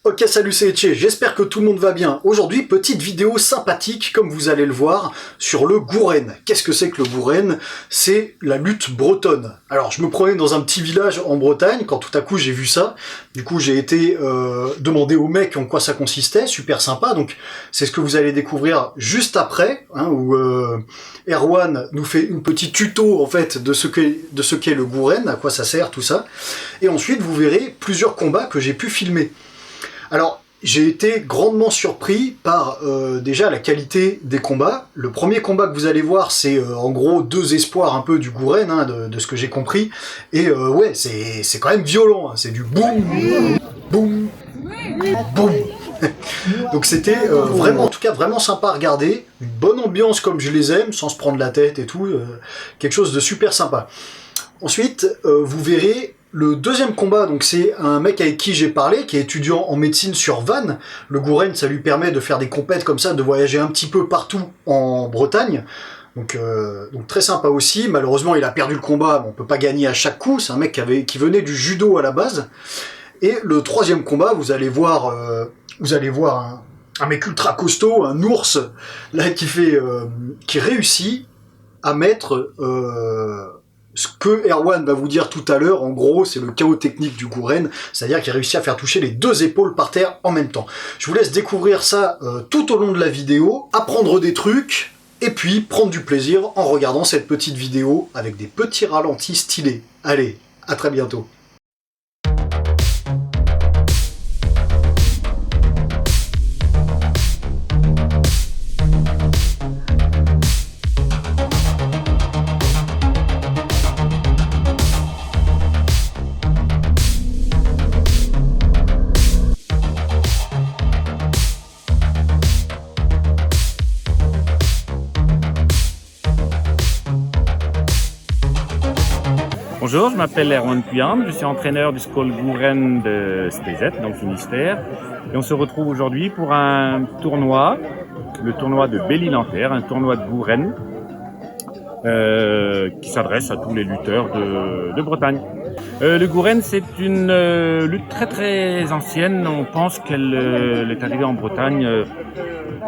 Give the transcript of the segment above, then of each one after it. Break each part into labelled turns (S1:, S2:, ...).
S1: Ok, salut, c'est Etche, j'espère que tout le monde va bien. Aujourd'hui, petite vidéo sympathique, comme vous allez le voir, sur le Gouren. Qu'est-ce que c'est que le Gouren? C'est la lutte bretonne. Alors, je me prenais dans un petit village en Bretagne, quand tout à coup j'ai vu ça. Du coup, j'ai été demander aux mecs en quoi ça consistait, super sympa. Donc, c'est ce que vous allez découvrir juste après, hein, où Erwan nous fait une petite tuto, en fait, de ce qu'est le Gouren, à quoi ça sert, tout ça. Et ensuite, vous verrez plusieurs combats que j'ai pu filmer. Alors, j'ai été grandement surpris par déjà la qualité des combats. Le premier combat que vous allez voir, c'est en gros deux espoirs un peu du Gouren, hein, de ce que j'ai compris. Et ouais, c'est quand même violent, hein. C'est du boum, boum, boum. Donc c'était vraiment, en tout cas, vraiment sympa à regarder. Une bonne ambiance comme je les aime, sans se prendre la tête et tout. Quelque chose de super sympa. Ensuite, vous verrez... Le deuxième combat, donc c'est un mec avec qui j'ai parlé, qui est étudiant en médecine sur Vannes. Le Gouren, ça lui permet de faire des compètes comme ça, de voyager un petit peu partout en Bretagne. Donc très sympa aussi. Malheureusement, il a perdu le combat, on peut pas gagner à chaque coup. C'est un mec qui venait du judo à la base. Et le troisième combat, vous allez voir un mec ultra costaud, un ours, là qui réussit à mettre ce que Erwan va vous dire tout à l'heure. En gros, c'est le chaos technique du Gouren, c'est-à-dire qu'il réussit à faire toucher les deux épaules par terre en même temps. Je vous laisse découvrir ça tout au long de la vidéo, apprendre des trucs, et puis prendre du plaisir en regardant cette petite vidéo avec des petits ralentis stylés. Allez, à très bientôt.
S2: Bonjour, je m'appelle Erwan Puyam, je suis entraîneur du Skol Gouren de SPZ, donc Finistère. Et on se retrouve aujourd'hui pour un tournoi, le tournoi de Belle-Île-en-Terre, un tournoi de Gouren qui s'adresse à tous les lutteurs de Bretagne. Le Gouren, c'est une lutte très très ancienne. On pense qu'elle est arrivée en Bretagne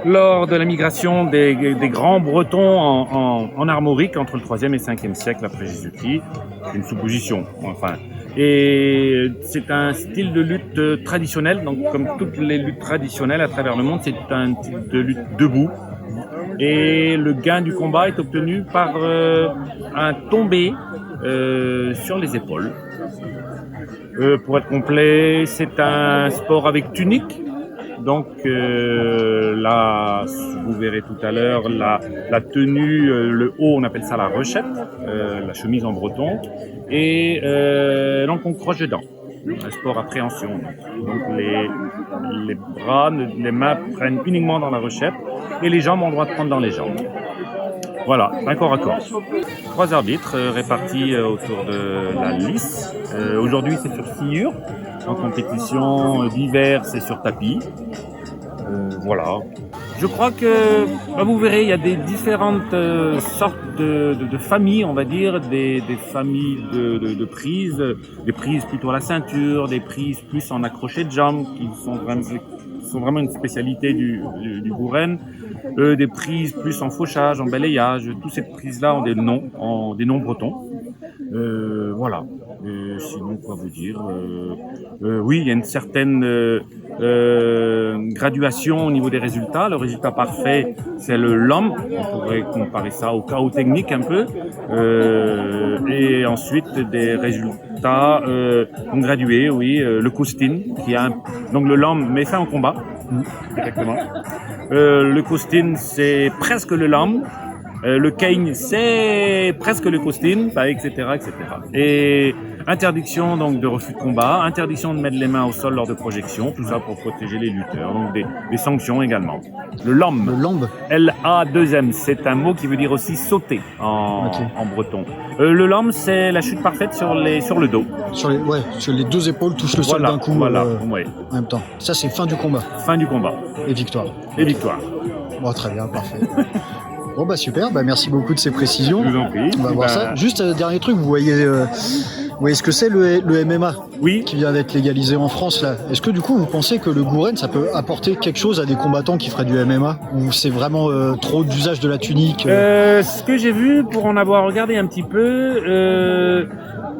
S2: lors de la migration des grands Bretons en Armorique entre le 3e et 5e siècle après Jésus-Christ. Une supposition, enfin. Et c'est un style de lutte traditionnel, donc comme toutes les luttes traditionnelles à travers le monde, c'est un type de lutte debout. Et le gain du combat est obtenu par un tombé sur les épaules. Pour être complet, c'est un sport avec tunique. Donc là, vous verrez tout à l'heure la tenue, le haut, on appelle ça la rechette, la chemise en breton, et donc on croche dedans. Un sport à préhension. Donc les bras, les mains prennent uniquement dans la rechette et les jambes ont le droit de prendre dans les jambes. Voilà, un corps à corps. 3 arbitres répartis autour de la lice. Aujourd'hui, c'est sur sciure. En compétition d'hiver, c'est sur tapis. Voilà. Je crois que, vous verrez, il y a des différentes sortes de familles, on va dire, des familles de prises, des prises plutôt à la ceinture, des prises plus en accroché de jambes, qui sont vraiment une spécialité du Gouren, des prises plus en fauchage, en balayage. Toutes ces prises-là ont des noms bretons. Voilà. Sinon, quoi vous dire, oui, il y a une certaine graduation au niveau des résultats. Le résultat parfait, c'est le LOM. On pourrait comparer ça au chaos technique un peu. Et ensuite, des résultats non gradués, oui. Le Costin, donc le LOM, mais fait en combat. Exactement. Le Costin, c'est presque le LOM. Le Kane, c'est presque le Costin, etc., etc. Et interdiction donc de refus de combat, interdiction de mettre les mains au sol lors de projection, tout ça pour protéger les lutteurs, donc des sanctions également. Le LOM, L-A-2-M, c'est un mot qui veut dire aussi sauter en breton. Le LOM, c'est la chute parfaite sur le dos.
S1: Sur les deux épaules, touche le sol d'un coup
S2: ouais.
S1: En même temps. Ça, c'est fin du combat.
S2: Fin du combat.
S1: Et victoire.
S2: Et victoire.
S1: Bon, très bien, parfait. Bon, super, merci beaucoup de ces précisions.
S2: Je vous en prie.
S1: On va voir ça. Juste dernier truc, vous voyez Oui, ce que c'est le MMA
S2: Oui.
S1: qui vient d'être légalisé en France là. Est-ce que du coup vous pensez que le Gouren ça peut apporter quelque chose à des combattants qui feraient du MMA ou c'est vraiment trop d'usage de la tunique
S2: Ce que j'ai vu, pour en avoir regardé un petit peu,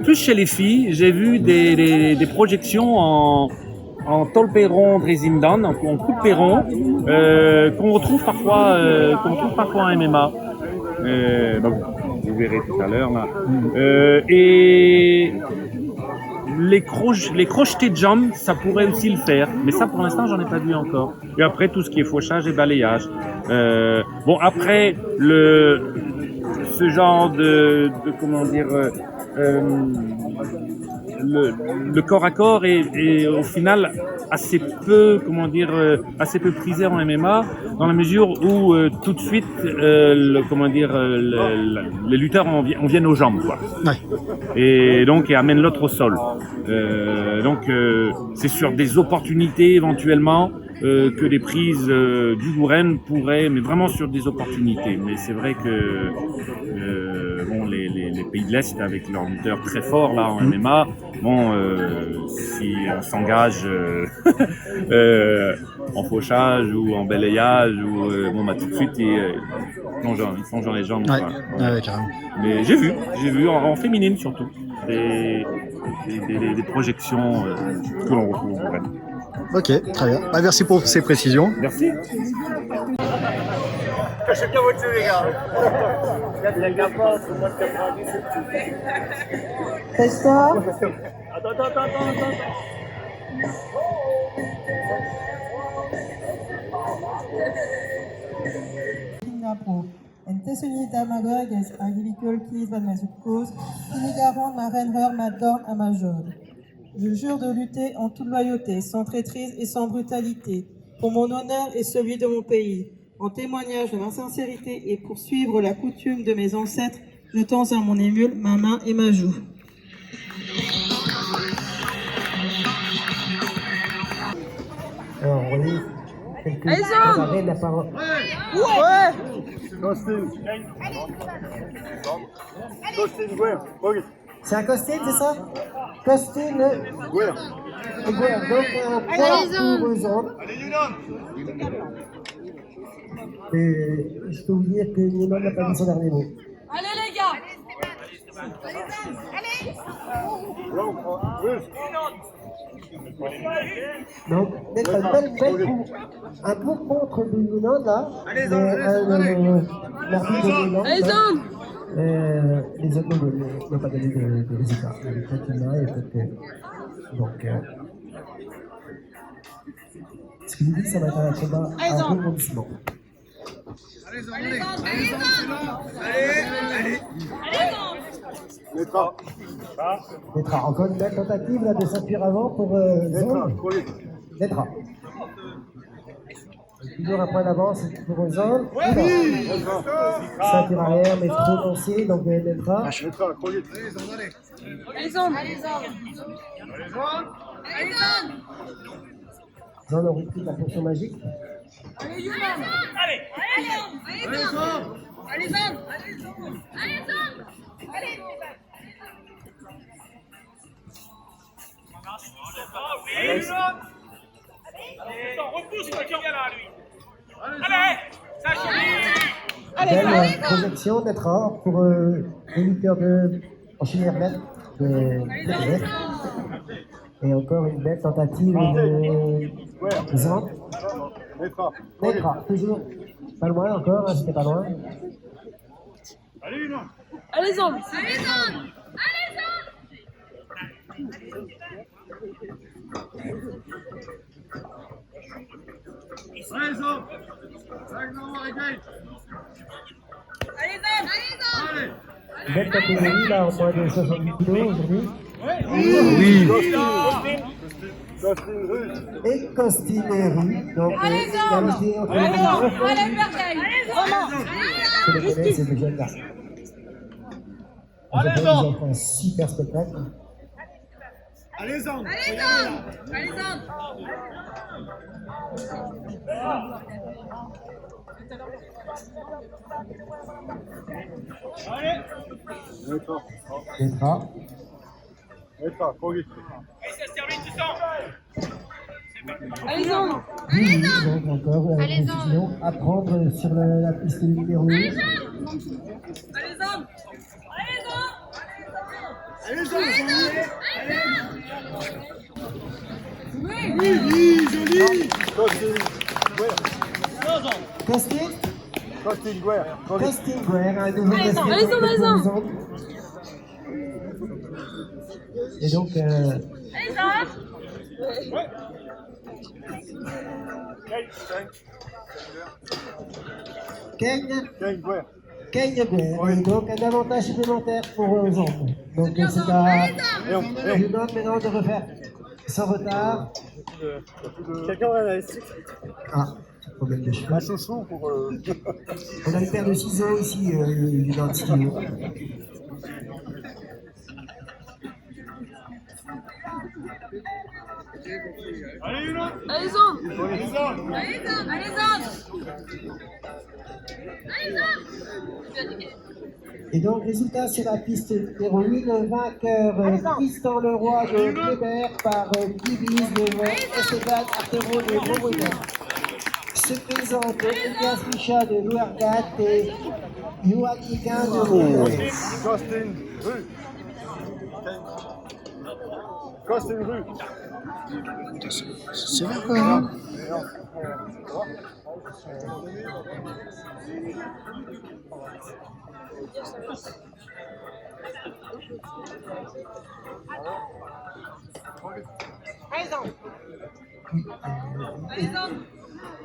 S2: plus chez les filles, j'ai vu des projections en tolperon Drésimdan, en coup de perron, qu'on retrouve parfois en MMA. Donc, vous verrez tout à l'heure là. Et les crochetés de jambes, ça pourrait aussi le faire, mais ça pour l'instant j'en ai pas vu encore. Et après tout ce qui est fauchage et balayage. Bon après ce genre de comment dire le corps à corps est au final assez peu prisé en MMA dans la mesure où tout de suite les lutteurs en viennent aux jambes quoi.
S1: Ouais.
S2: Et donc et amènent l'autre au sol. C'est sur des opportunités éventuellement que les prises du Gouren pourraient, mais vraiment sur des opportunités. Mais c'est vrai que les pays de l'Est avec leurs lutteurs très forts là en MMA, si on s'engage en fauchage ou en balayage ou tout de suite ils plongent dans les jambes.
S1: Ouais.
S2: Quoi.
S1: Ouais, carrément.
S2: Mais j'ai vu en féminine surtout des projections que l'on retrouve au Gouren.
S1: Ok, très bien. Merci pour ces précisions.
S2: Merci.
S3: Cachez bien votre jeu, les gars. Il y a qu'un pas, c'est moi de 90.
S4: Testa.
S3: Attends.
S4: Singapur. En tussen damagoog is agricole kies van mijn zoekkoos. Inigaron ma renheur ma dorn à ma jaune. Je jure de lutter en toute loyauté, sans traîtrise et sans brutalité, pour mon honneur et celui de mon pays, en témoignage de ma sincérité et pour suivre la coutume de mes ancêtres, je tends à mon émule ma main et ma joue.
S5: Alors, vous voyez, quelques arrêts de la parole. C'est un costume, c'est ça? Costume. Donc, un point pour eux autres. Et je peux vous dire que Nîmes n'a pas dit son dernier mot.
S6: Allez les gars!
S5: Donc, d'être un beau contre de Nîmes, là. L'arbitre de Nîmes. Les autres n'ont pas donné de résultat. Peut-être qu'il y en a et peut-être que. Donc, ce que je dis, ça va être un combat à rebondissement. Netra, encore une belle tentative là, de s'appuyer avant pour Zone. Netra. Toujours un point d'avance pour Zone. Ceinture arrière, mais trop lancé, donc Netra. Zone aurait pris la potion magique. Belle projection d'être pour les lutteurs en chimère verte de PTF. Et encore une belle tentative de Zan. Netra, toujours pas loin encore, hein, c'était pas loin.
S6: Allez, Zan!
S5: Belle catégorie là, en moins de 70 kg aujourd'hui.
S1: Oui.
S5: Et costinerie, donc égalité entre les deux. Je les connais, c'est des jeunes garçons. Ils ont fait un super spectacle. Netra.
S6: Allez, hommes.
S5: Oui, donc encore confusion à prendre sur la piste numéro 1.
S6: Allez, hommes.
S5: Costing
S3: Costing Guerre.
S5: Costing Guerre, un nouveau
S6: Allez,
S5: casting
S6: allez,
S5: pour
S6: allez,
S5: les hommes. Et donc,
S6: Allez, hommes.
S5: Kane
S3: Guerre.
S5: Guerre, et donc un avantage supplémentaire pour les hommes. Donc c'est à l'homme maintenant de refaire sans retard.
S3: Quelqu'un a un stick.
S5: Ah, problème de cheval.
S3: Un chouchou pour.
S5: On a une paire de ciseaux ici, identifiés.
S6: Allez, hommes. Allez, hommes.
S5: Et donc, résultat sur la piste numéro 1, le vainqueur Tristan Leroy de Kléber par Divise devant Esteban Artero de Beaubregard. Se présente Elias Micha de Louergat et Johan Higgin de Louergat.
S3: Costing Rue. Costing Rue.
S1: C'est vrai quand même.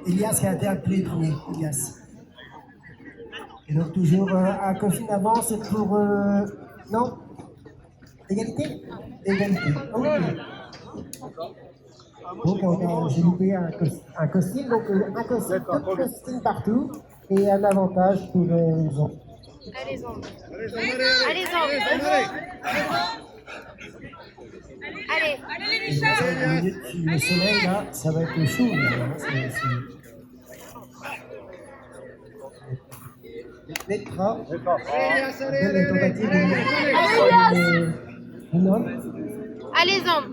S5: Elias qui a été appelé premier, Elias. Et donc toujours un coffin d'avance pour... non. Égalité. Égalité. Ok. Donc j'ai loupé un costume, donc un costume partout et un avantage pour les gens.
S6: Allez, hommes. Allez, hommes. Allez, les
S5: Au milieu du soleil, là, ça va être chaud. Là, hein. Petra, belle tentative de homme.
S6: Allez, hommes.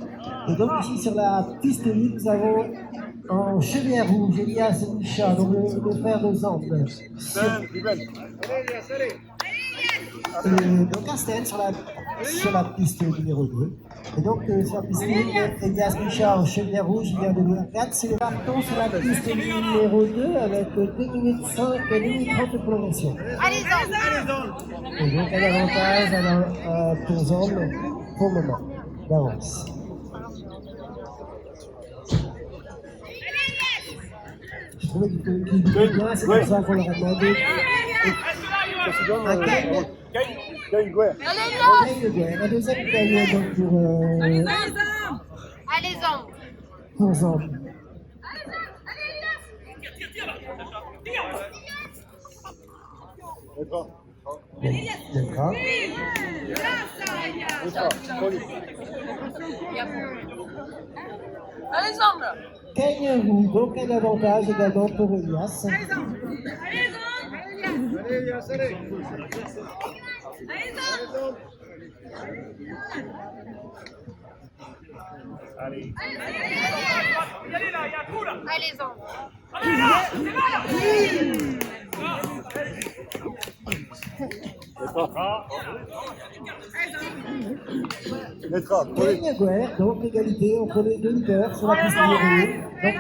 S5: Et donc ici sur la piste 8, nous avons en chevier rouge Elias Micha, donc le frère de Zampe. Donc un stand sur la piste numéro 2. Et donc sur la piste 8, Elias Micha en chevier rouge, il vient de numéro 4. C'est le carton sur la piste numéro 2 avec 2 minutes 5 et 2 minutes 30 de prolongation.
S6: Allez, hommes.
S5: Et donc un avantage pour Zampe pour le moment d'avance. Je trouvais qu'il était bien, c'est pour ça qu'on leur a demandé. Un Kane
S3: Guerre.
S5: Guerre, la deuxième médaille donc pour
S6: Allez, hommes.
S5: pour Zampe. D'accord.
S6: Allez, hommes.
S5: Kane Roux, donc un avantage également pour Elias.
S6: Allez, hommes.
S5: Kane Guerre, donc égalité entre les deux leaders sur la piste numéro 1. Donc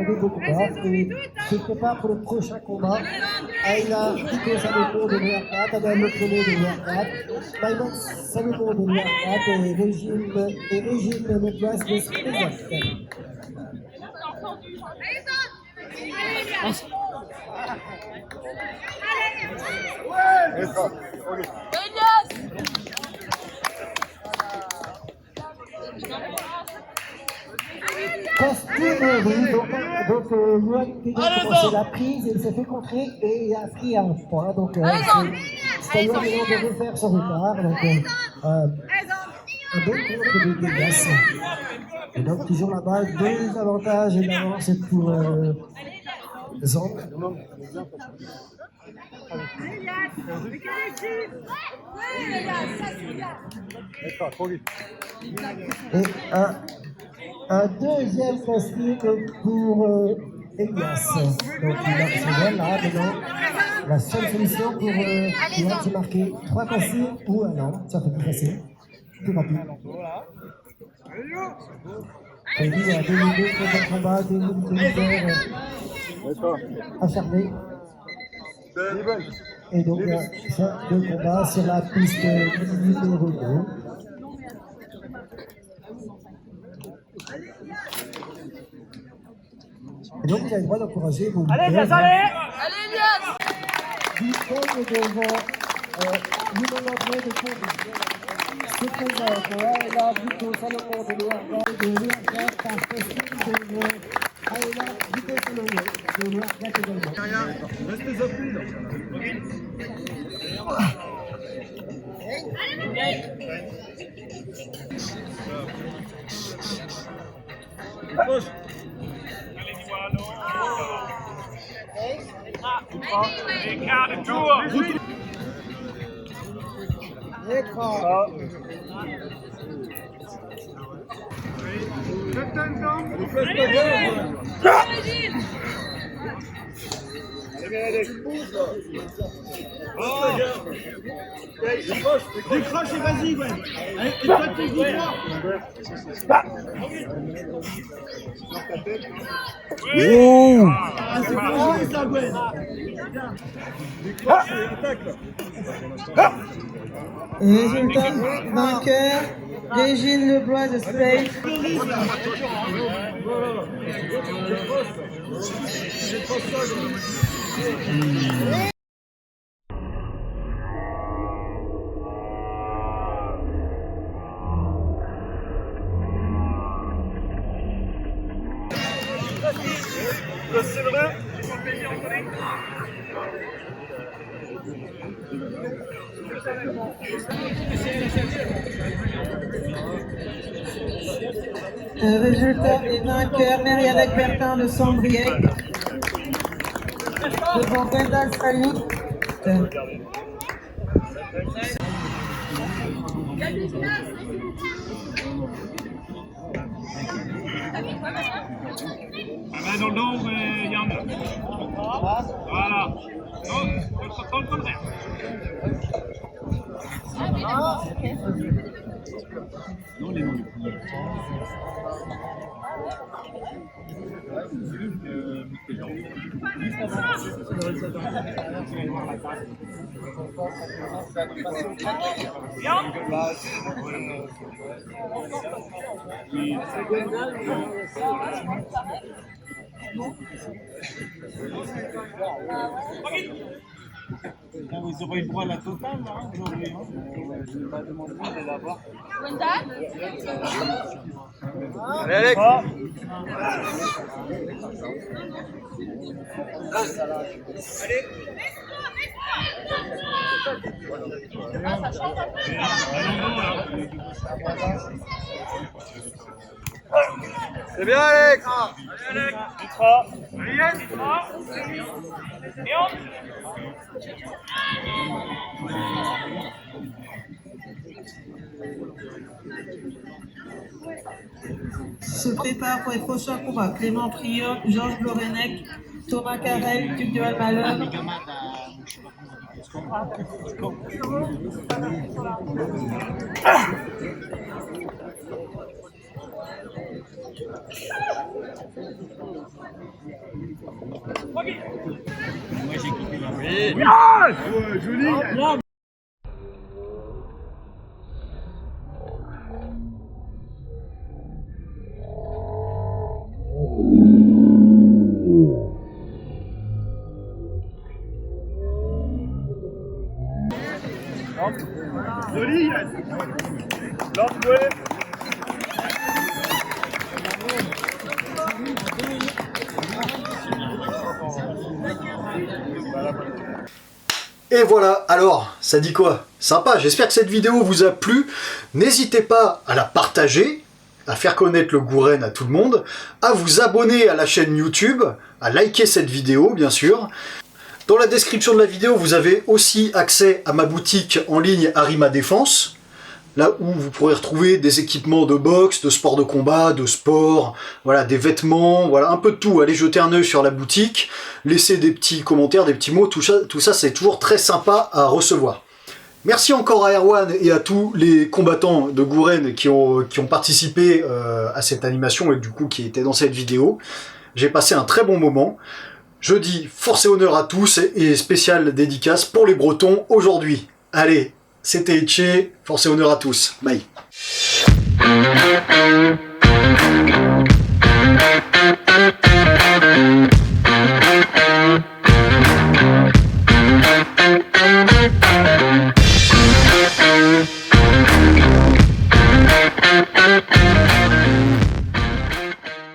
S5: deux beaux combats, et se prépare pour le prochain combat. Aïla Rico Salomon de Louergat, Adam Lecrelé de Louergat, Maïman Salomon de Louergat et Régine Leclas de Spézac. Costume rouge, donc Johan qui a commencé la prise et il s'est fait contrer et il a pris un point. Donc c'est à Johan de refaire son retard. Donc un bon contre de Degas. Et donc toujours là-bas, deux avantages et d'avance pour Zong. Et un deuxième casting pour Elias. Donc il a son là maintenant. La seule solution pour Elias, c'est marquer 3 castings ou un an. Ça fait plus facile, plus rapide. Et lui, il y a 2 minutes de combat, 2 minutes de lutteurs acharnés. Et donc, il y a 2 combats sur la piste numéro 2. Et donc, vous avez le droit d'encourager vos lutteurs.
S3: Allez,
S6: Allez, Elias!
S5: Du côté devant numéro 2 de Kobe. C'est présent, et là, plutôt Salomon de Louarda par Christine de allez là, plutôt Salomon de Louarda également.
S3: Restez au plus. Décroche et vas-y, Gwen. Et toi, tu dis quoi? Ah, c'est pas joué ça, Gwen. Décroche et attaque là.
S4: Résultat, vainqueur, Régine Leblois de Spain.
S3: C'est vrai.
S4: Résultat et vainqueur, Mériadec Bertin de Sambriec. Devant Gwendal Sally.
S2: Dans le dos, Yann. Voilà. Non, dans le contraire. Non, les noms. Vous aurez le droit à la totale là, aujourd'hui. Je vais pas demander de l'avoir.
S3: Allez, Alex. C'est bien, Alex.
S2: Allez, Alex. Ultra. Allez, Yann. Ultra. Et on.
S4: Se prépare pour les prochains combats. Clément Priot, Georges Glorenec, Thomas Carrel, Duc de Almalov.
S3: Joli. Joli. Lance, ouais.
S1: Et voilà, alors, ça dit quoi? Sympa, j'espère que cette vidéo vous a plu. N'hésitez pas à la partager, à faire connaître le Gouren à tout le monde, à vous abonner à la chaîne YouTube, à liker cette vidéo bien sûr. Dans la description de la vidéo, vous avez aussi accès à ma boutique en ligne Arima Défense, là où vous pourrez retrouver des équipements de boxe, de sport de combat, de sport, voilà, des vêtements, voilà, un peu de tout. Allez jeter un œil sur la boutique, laissez des petits commentaires, des petits mots, tout ça c'est toujours très sympa à recevoir. Merci encore à Erwan et à tous les combattants de Gouren qui ont participé à cette animation et du coup qui étaient dans cette vidéo. J'ai passé un très bon moment. Je dis force et honneur à tous et spéciale dédicace pour les Bretons aujourd'hui. Allez, c'était Etché, force et honneur à tous. Bye.